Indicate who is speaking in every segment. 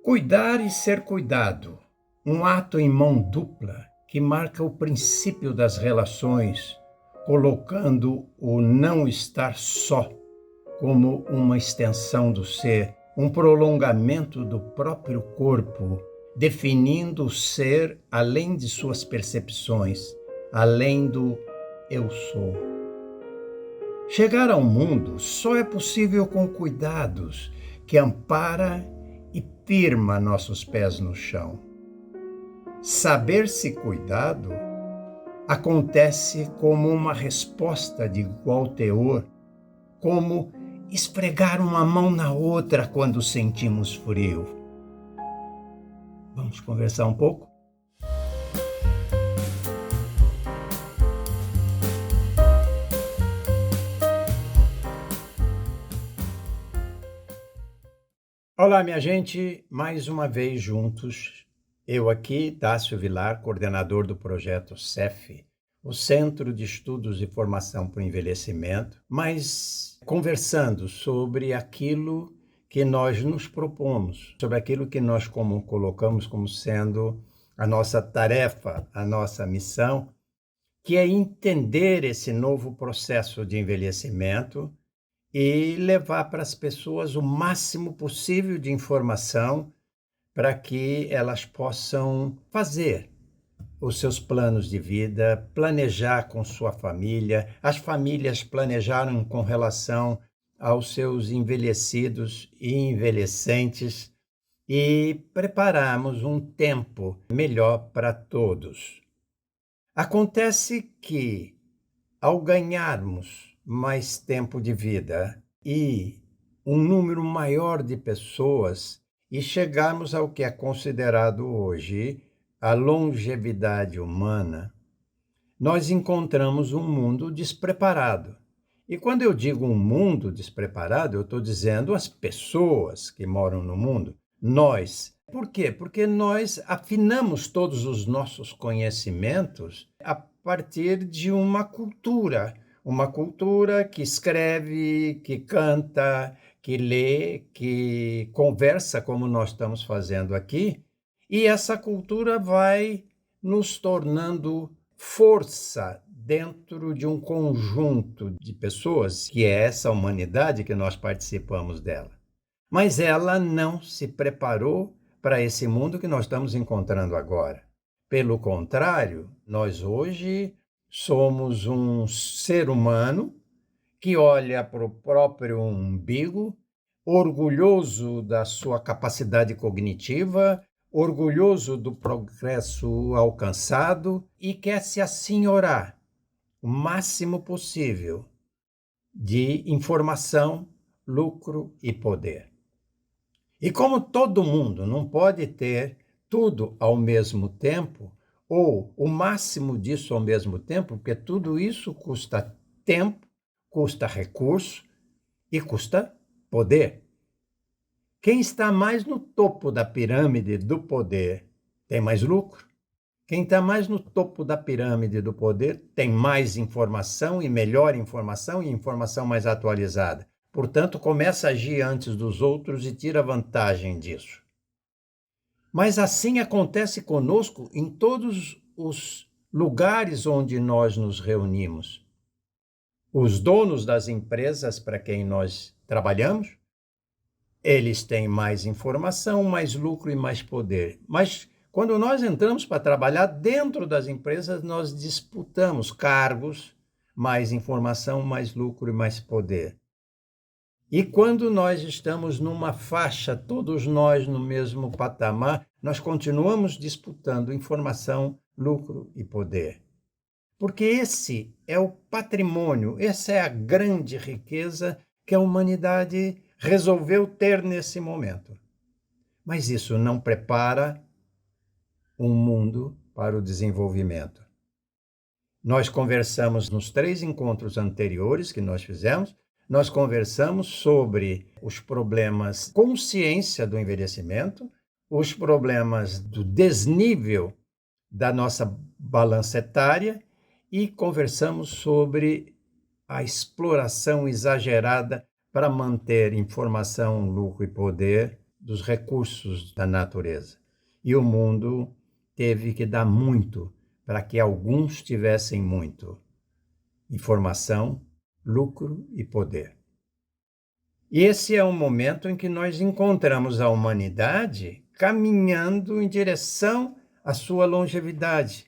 Speaker 1: Cuidar e ser cuidado, um ato em mão dupla que marca o princípio das relações, colocando o não estar só como uma extensão do ser, um prolongamento do próprio corpo, definindo o ser além de suas percepções, além do eu sou. Chegar ao mundo só é possível com cuidados que ampara e firma nossos pés no chão. Saber-se cuidado acontece como uma resposta de igual teor, como esfregar uma mão na outra quando sentimos frio. Vamos conversar um pouco? Olá, minha gente, mais uma vez juntos. Eu aqui, Dácio Vilar, coordenador do projeto CEF, o Centro de Estudos e Formação para o Envelhecimento, mas conversando sobre aquilo que nós nos propomos, sobre aquilo que nós colocamos como sendo a nossa tarefa, a nossa missão, que é entender esse novo processo de envelhecimento e levar para as pessoas o máximo possível de informação para que elas possam fazer os seus planos de vida, planejar com sua família, as famílias planejaram com relação aos seus envelhecidos e envelhecentes e prepararmos um tempo melhor para todos. Acontece que, ao ganharmos mais tempo de vida e um número maior de pessoas e chegarmos ao que é considerado hoje a longevidade humana, nós encontramos um mundo despreparado. E quando eu digo um mundo despreparado, eu estou dizendo as pessoas que moram no mundo, nós. Por quê? Porque nós afinamos todos os nossos conhecimentos a partir de uma cultura que escreve, que canta, que lê, que conversa como nós estamos fazendo aqui, e essa cultura vai nos tornando força dentro de um conjunto de pessoas, que é essa humanidade que nós participamos dela. Mas ela não se preparou para esse mundo que nós estamos encontrando agora. Pelo contrário, nós hoje somos um ser humano que olha para o próprio umbigo, orgulhoso da sua capacidade cognitiva, orgulhoso do progresso alcançado e quer se assenhorar o máximo possível de informação, lucro e poder. E como todo mundo não pode ter tudo ao mesmo tempo, ou o máximo disso ao mesmo tempo, porque tudo isso custa tempo, custa recurso e custa poder. Quem está mais no topo da pirâmide do poder tem mais lucro. Quem está mais no topo da pirâmide do poder tem mais informação e melhor informação e informação mais atualizada. Portanto, começa a agir antes dos outros e tira vantagem disso. Mas assim acontece conosco em todos os lugares onde nós nos reunimos. Os donos das empresas para quem nós trabalhamos, eles têm mais informação, mais lucro e mais poder. Mas quando nós entramos para trabalhar dentro das empresas, nós disputamos cargos, mais informação, mais lucro e mais poder. E quando nós estamos numa faixa, todos nós no mesmo patamar, nós continuamos disputando informação, lucro e poder. Porque esse é o patrimônio, essa é a grande riqueza que a humanidade resolveu ter nesse momento. Mas isso não prepara um mundo para o desenvolvimento. Nós conversamos nos 3 encontros anteriores que nós fizemos, nós conversamos sobre os problemas consciência do envelhecimento, os problemas do desnível da nossa balança etária e conversamos sobre a exploração exagerada para manter informação, lucro e poder dos recursos da natureza. E o mundo teve que dar muito para que alguns tivessem muito: informação, lucro e poder. E esse é o momento em que nós encontramos a humanidade caminhando em direção à sua longevidade.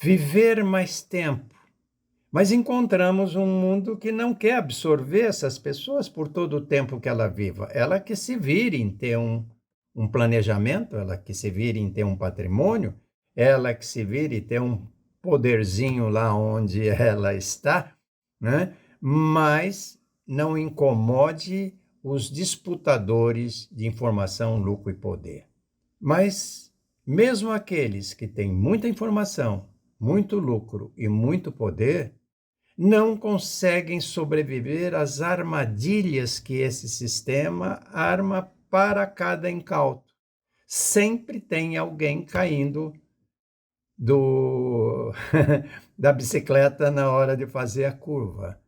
Speaker 1: Viver mais tempo. Mas encontramos um mundo que não quer absorver essas pessoas por todo o tempo que ela viva. Ela que se vire em ter um planejamento, ela que se vire em ter um patrimônio, ela que se vire em ter um poderzinho lá onde ela está, né? Mas não incomode os disputadores de informação, lucro e poder. Mas mesmo aqueles que têm muita informação, muito lucro e muito poder, não conseguem sobreviver às armadilhas que esse sistema arma para cada incauto. Sempre tem alguém caindo da bicicleta na hora de fazer a curva.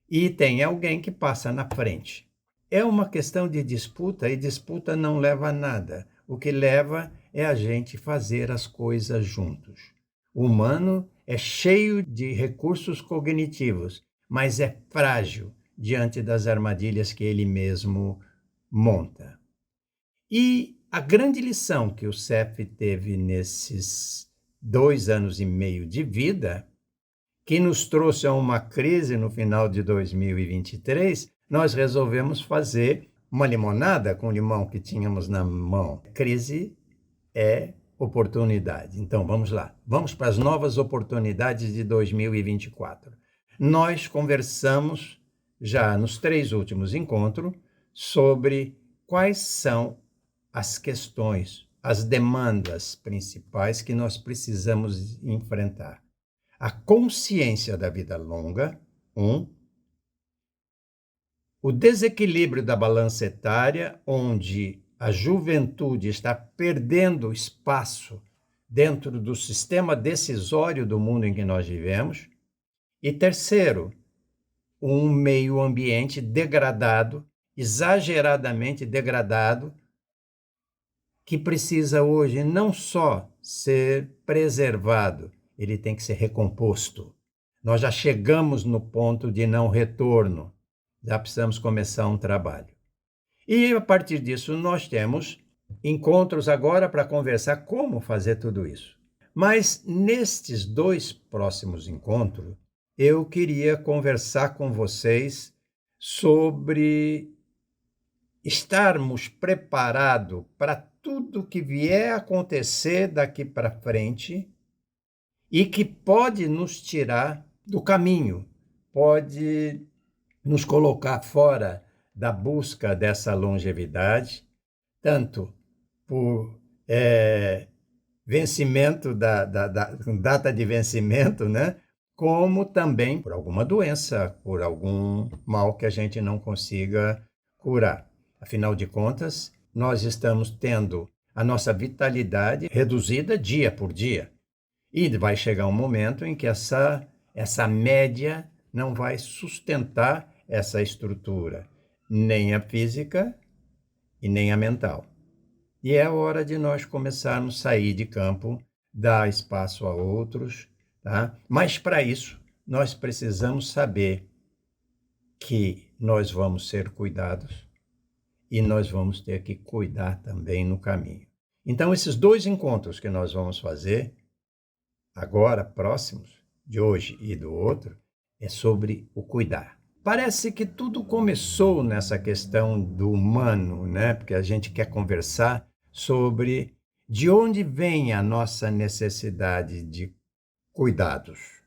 Speaker 1: E tem alguém que passa na frente. É uma questão de disputa, e disputa não leva a nada. O que leva é a gente fazer as coisas juntos. O humano é cheio de recursos cognitivos, mas é frágil diante das armadilhas que ele mesmo monta. E a grande lição que o CEF teve nesses 2 anos e meio de vida, que nos trouxe a uma crise no final de 2023, nós resolvemos fazer uma limonada com o limão que tínhamos na mão. Crise é oportunidade. Então, vamos lá. Vamos para as novas oportunidades de 2024. Nós conversamos já nos 3 últimos encontros sobre quais são as questões, as demandas principais que nós precisamos enfrentar. A consciência da vida longa, o desequilíbrio da balança etária, onde a juventude está perdendo espaço dentro do sistema decisório do mundo em que nós vivemos. E terceiro, um meio ambiente degradado, exageradamente degradado, que precisa hoje não só ser preservado, ele tem que ser recomposto. Nós já chegamos no ponto de não retorno, já precisamos começar um trabalho. E a partir disso nós temos encontros agora para conversar como fazer tudo isso. Mas nestes 2 próximos encontros, eu queria conversar com vocês sobre estarmos preparados para tudo que vier a acontecer daqui para frente e que pode nos tirar do caminho, pode nos colocar fora da busca dessa longevidade, tanto por vencimento data de vencimento, né? Como também por alguma doença, por algum mal que a gente não consiga curar. Afinal de contas, nós estamos tendo a nossa vitalidade reduzida dia por dia. E vai chegar um momento em que essa média não vai sustentar essa estrutura, nem a física e nem a mental. E é hora de nós começarmos a sair de campo, dar espaço a outros, tá? Mas para isso, nós precisamos saber que nós vamos ser cuidados e nós vamos ter que cuidar também no caminho. Então, esses 2 encontros que nós vamos fazer agora, próximos, de hoje e do outro, é sobre o cuidar. Parece que tudo começou nessa questão do humano, né? Porque a gente quer conversar sobre de onde vem a nossa necessidade de cuidados.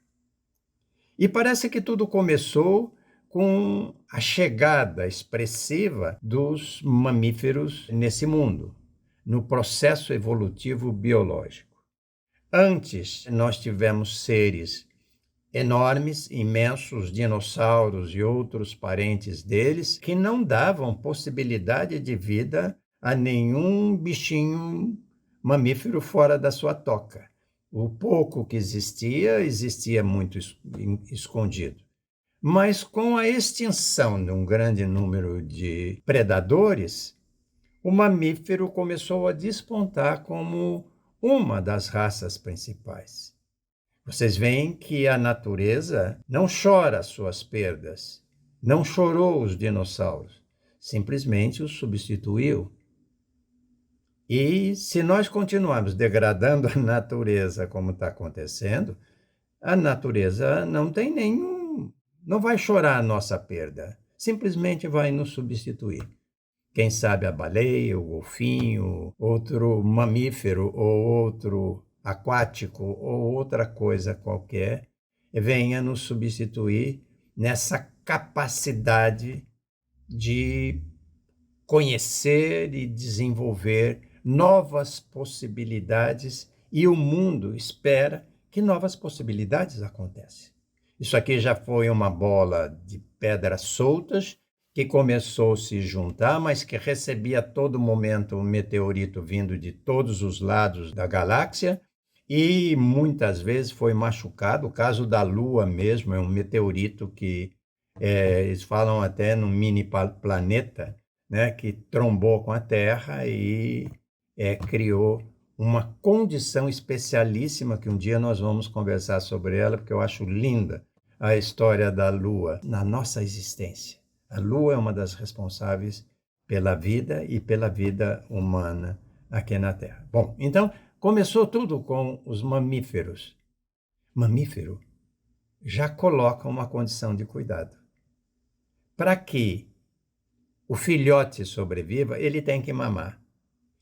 Speaker 1: E parece que tudo começou com a chegada expressiva dos mamíferos nesse mundo, no processo evolutivo biológico. Antes, nós tivemos seres enormes, imensos, dinossauros e outros parentes deles, que não davam possibilidade de vida a nenhum bichinho mamífero fora da sua toca. O pouco que existia muito escondido. Mas com a extinção de um grande número de predadores, o mamífero começou a despontar como uma das raças principais. Vocês veem que a natureza não chora as suas perdas, não chorou os dinossauros, simplesmente os substituiu. E se nós continuarmos degradando a natureza como está acontecendo, a natureza não vai chorar a nossa perda, simplesmente vai nos substituir. Quem sabe a baleia, o golfinho, outro mamífero ou outro aquático ou outra coisa qualquer venha nos substituir nessa capacidade de conhecer e desenvolver novas possibilidades, e o mundo espera que novas possibilidades aconteçam. Isso aqui já foi uma bola de pedras soltas que começou a se juntar, mas que recebia a todo momento um meteorito vindo de todos os lados da galáxia e muitas vezes foi machucado. O caso da Lua mesmo é um meteorito que eles falam até num mini planeta, né, que trombou com a Terra e criou uma condição especialíssima que um dia nós vamos conversar sobre ela, porque eu acho linda a história da Lua na nossa existência. A Lua é uma das responsáveis pela vida e pela vida humana aqui na Terra. Bom, então começou tudo com os mamíferos. Mamífero já coloca uma condição de cuidado. Para que o filhote sobreviva, ele tem que mamar.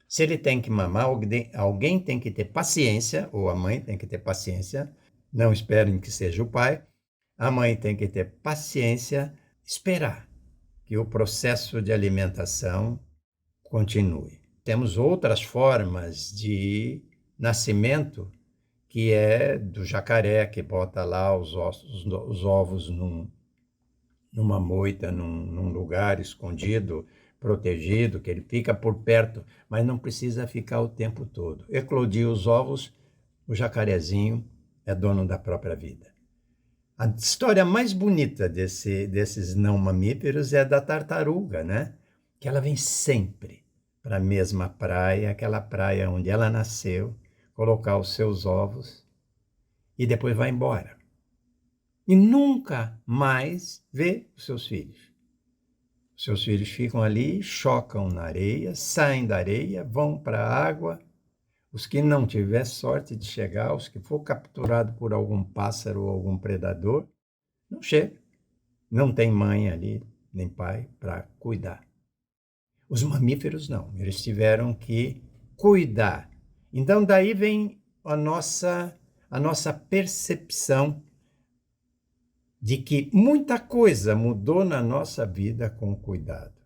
Speaker 1: Se ele tem que mamar, alguém tem que ter paciência, ou a mãe tem que ter paciência, não esperem que seja o pai, a mãe tem que ter paciência, esperar que o processo de alimentação continue. Temos outras formas de nascimento, que é do jacaré, que bota lá os ovos numa moita, num lugar escondido, protegido, que ele fica por perto, mas não precisa ficar o tempo todo. Eclodiu os ovos, o jacarezinho é dono da própria vida. A história mais bonita desses não mamíferos é a da tartaruga, né? Que ela vem sempre para a mesma praia, aquela praia onde ela nasceu, colocar os seus ovos e depois vai embora. E nunca mais vê os seus filhos. Os seus filhos ficam ali, chocam na areia, saem da areia, vão para a água. Os que não tiver sorte de chegar, os que for capturado por algum pássaro ou algum predador, não chega. Não tem mãe ali, nem pai, para cuidar. Os mamíferos não, eles tiveram que cuidar. Então, daí vem a nossa percepção de que muita coisa mudou na nossa vida com cuidado.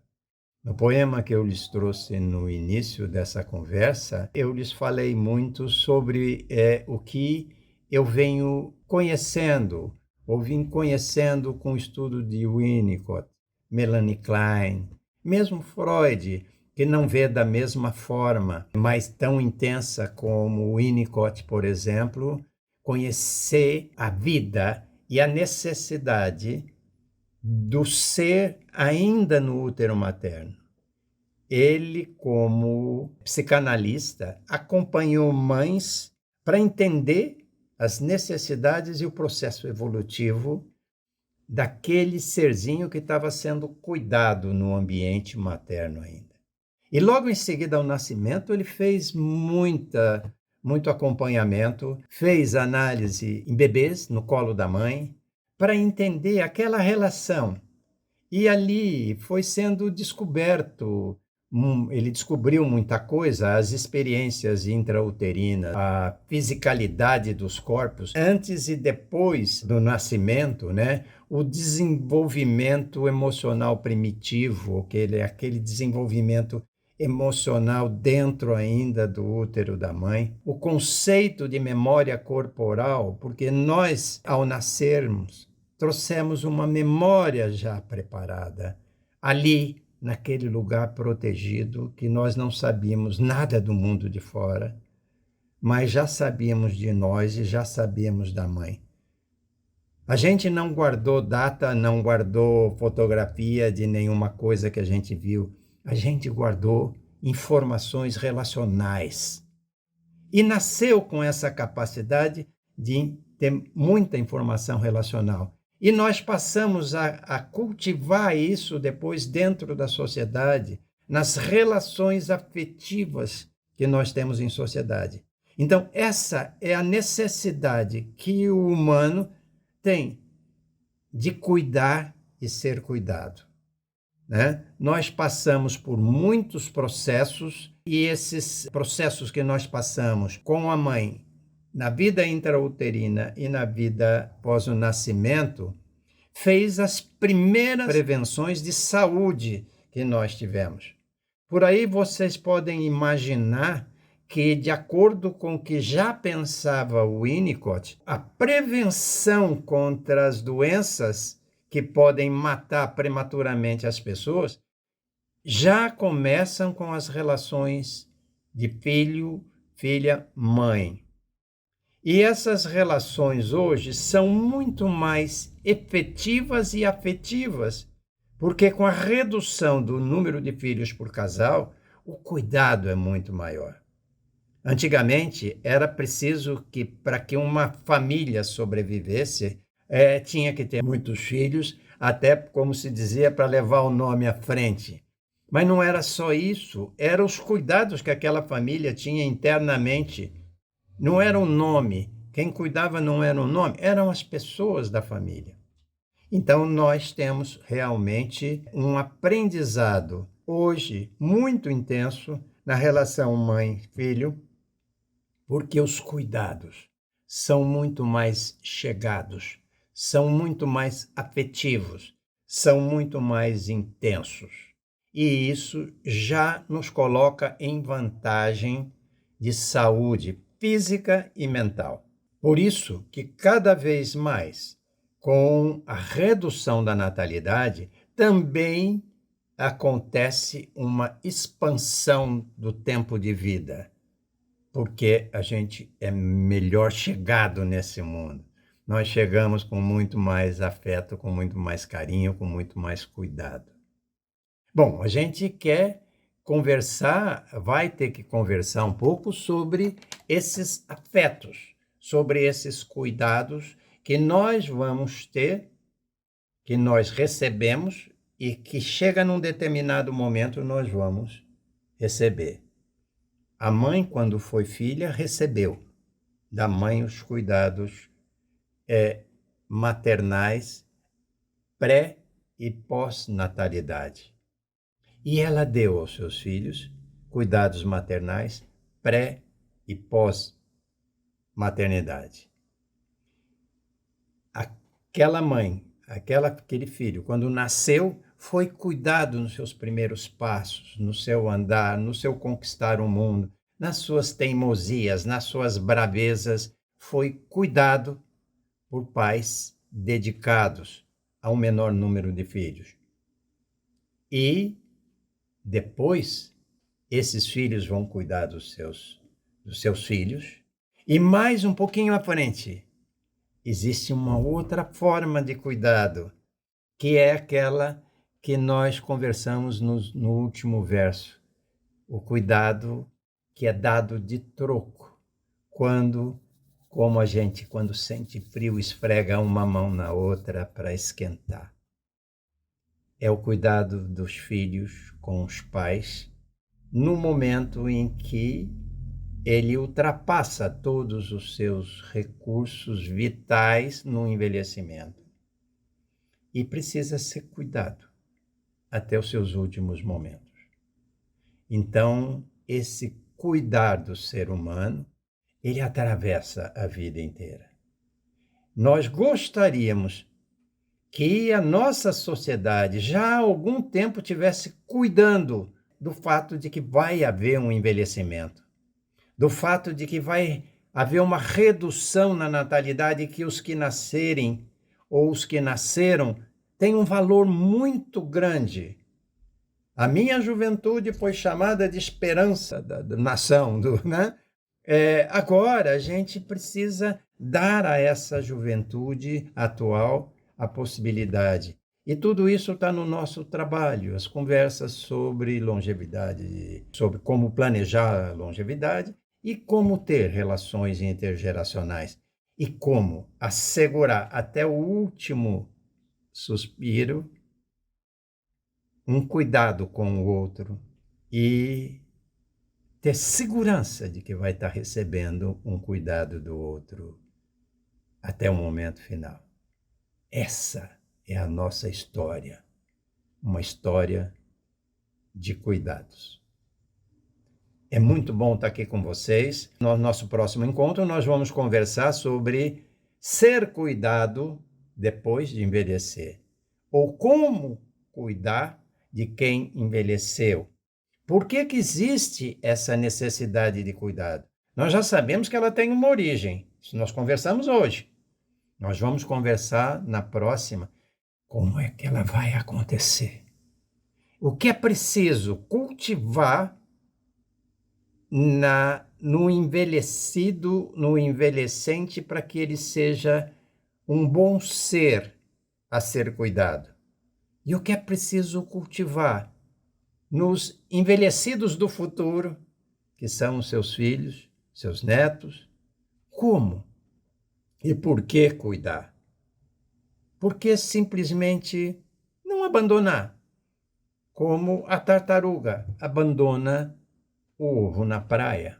Speaker 1: No poema que eu lhes trouxe no início dessa conversa, eu lhes falei muito sobre o que eu venho conhecendo, ou vim conhecendo com o estudo de Winnicott, Melanie Klein, mesmo Freud, que não vê da mesma forma, mas tão intensa como Winnicott, por exemplo, conhecer a vida e a necessidade do ser ainda no útero materno. Ele, como psicanalista, acompanhou mães para entender as necessidades e o processo evolutivo daquele serzinho que estava sendo cuidado no ambiente materno ainda. E logo em seguida ao nascimento, ele fez muito acompanhamento, fez análise em bebês no colo da mãe, para entender aquela relação. E ali foi sendo descoberto, ele descobriu muita coisa, as experiências intrauterinas, a fisicalidade dos corpos, antes e depois do nascimento, né? O desenvolvimento emocional primitivo, aquele desenvolvimento emocional dentro ainda do útero da mãe, o conceito de memória corporal, porque nós, ao nascermos, trouxemos uma memória já preparada, ali, naquele lugar protegido, que nós não sabíamos nada do mundo de fora, mas já sabíamos de nós e já sabíamos da mãe. A gente não guardou data, não guardou fotografia de nenhuma coisa que a gente viu. A gente guardou informações relacionais. E nasceu com essa capacidade de ter muita informação relacional. E nós passamos a cultivar isso depois dentro da sociedade, nas relações afetivas que nós temos em sociedade. Então, essa é a necessidade que o humano tem de cuidar e ser cuidado, né? Nós passamos por muitos processos e esses processos que nós passamos com a mãe na vida intrauterina e na vida após o nascimento fez as primeiras prevenções de saúde que nós tivemos. Por aí vocês podem imaginar que, de acordo com o que já pensava o Winnicott, a prevenção contra as doenças que podem matar prematuramente as pessoas já começam com as relações de filho, filha, mãe. E essas relações hoje são muito mais efetivas e afetivas, porque com a redução do número de filhos por casal, o cuidado é muito maior. Antigamente, era preciso que, para que uma família sobrevivesse, tinha que ter muitos filhos, até, como se dizia, para levar o nome à frente. Mas não era só isso, eram os cuidados que aquela família tinha internamente. Não era o nome, quem cuidava não era o nome, eram as pessoas da família. Então, nós temos realmente um aprendizado, hoje, muito intenso, na relação mãe-filho, porque os cuidados são muito mais chegados, são muito mais afetivos, são muito mais intensos. E isso já nos coloca em vantagem de saúde física e mental. Por isso que cada vez mais, com a redução da natalidade, também acontece uma expansão do tempo de vida, porque a gente é melhor chegado nesse mundo. Nós chegamos com muito mais afeto, com muito mais carinho, com muito mais cuidado. Bom, a gente quer conversar, vai ter que conversar um pouco sobre esses afetos, sobre esses cuidados que nós vamos ter, que nós recebemos e que chega num determinado momento nós vamos receber. A mãe, quando foi filha, recebeu da mãe os cuidados maternais pré e pós-natalidade. E ela deu aos seus filhos cuidados maternais pré e pós-maternidade. Aquela mãe, aquele filho, quando nasceu, foi cuidado nos seus primeiros passos, no seu andar, no seu conquistar o mundo, nas suas teimosias, nas suas bravezas, foi cuidado por pais dedicados a um menor número de filhos. E depois, esses filhos vão cuidar dos seus filhos. E mais um pouquinho à frente, existe uma outra forma de cuidado, que é aquela que nós conversamos no último verso. O cuidado que é dado de troco. Quando sente frio, esfrega uma mão na outra para esquentar. É o cuidado dos filhos com os pais no momento em que ele ultrapassa todos os seus recursos vitais no envelhecimento e precisa ser cuidado até os seus últimos momentos. Então, esse cuidar do ser humano, ele atravessa a vida inteira. Nós gostaríamos que a nossa sociedade já há algum tempo tivesse cuidando do fato de que vai haver um envelhecimento, do fato de que vai haver uma redução na natalidade e que os que nascerem ou os que nasceram têm um valor muito grande. A minha juventude foi chamada de esperança da nação, né? Agora a gente precisa dar a essa juventude atual a possibilidade E tudo isso está no nosso trabalho, as conversas sobre longevidade, sobre como planejar a longevidade e como ter relações intergeracionais e como assegurar até o último suspiro um cuidado com o outro e ter segurança de que vai estar recebendo um cuidado do outro até o momento final. Essa é a nossa história, uma história de cuidados. É muito bom estar aqui com vocês. No nosso próximo encontro, nós vamos conversar sobre ser cuidado depois de envelhecer, ou como cuidar de quem envelheceu. Por que que existe essa necessidade de cuidado? Nós já sabemos que ela tem uma origem. Isso nós conversamos hoje. Nós vamos conversar na próxima como é que ela vai acontecer. O que é preciso cultivar no envelhecido, no envelhecente, para que ele seja um bom ser a ser cuidado. E o que é preciso cultivar nos envelhecidos do futuro, que são os seus filhos, seus netos. Como e por que cuidar? Por que simplesmente não abandonar? Como a tartaruga abandona o ovo na praia.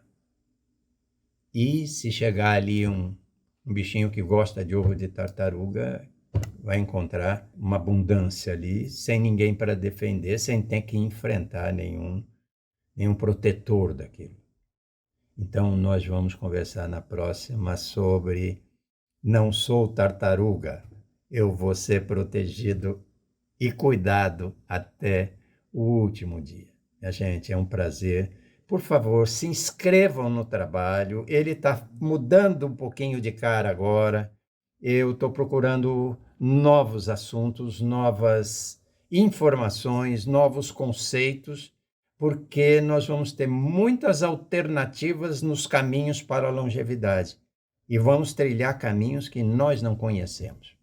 Speaker 1: E se chegar ali um bichinho que gosta de ovo de tartaruga, vai encontrar uma abundância ali, sem ninguém para defender, sem ter que enfrentar nenhum protetor daquilo. Então, nós vamos conversar na próxima sobre não sou tartaruga, eu vou ser protegido e cuidado até o último dia. Minha gente, é um prazer. Por favor, se inscrevam no trabalho. Ele está mudando um pouquinho de cara agora. Eu estou procurando novos assuntos, novas informações, novos conceitos, porque nós vamos ter muitas alternativas nos caminhos para a longevidade e vamos trilhar caminhos que nós não conhecemos.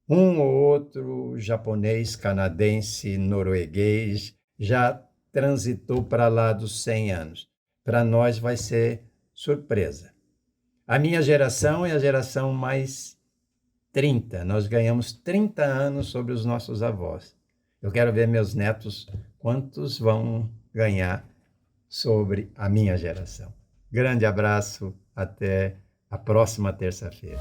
Speaker 1: Um ou outro japonês, canadense, norueguês já transitou para lá dos 100 anos. Para nós vai ser surpresa. A minha geração é a geração mais 30. Nós ganhamos 30 anos sobre os nossos avós. Eu quero ver meus netos quantos vão ganhar sobre a minha geração. Grande abraço, até a próxima terça-feira.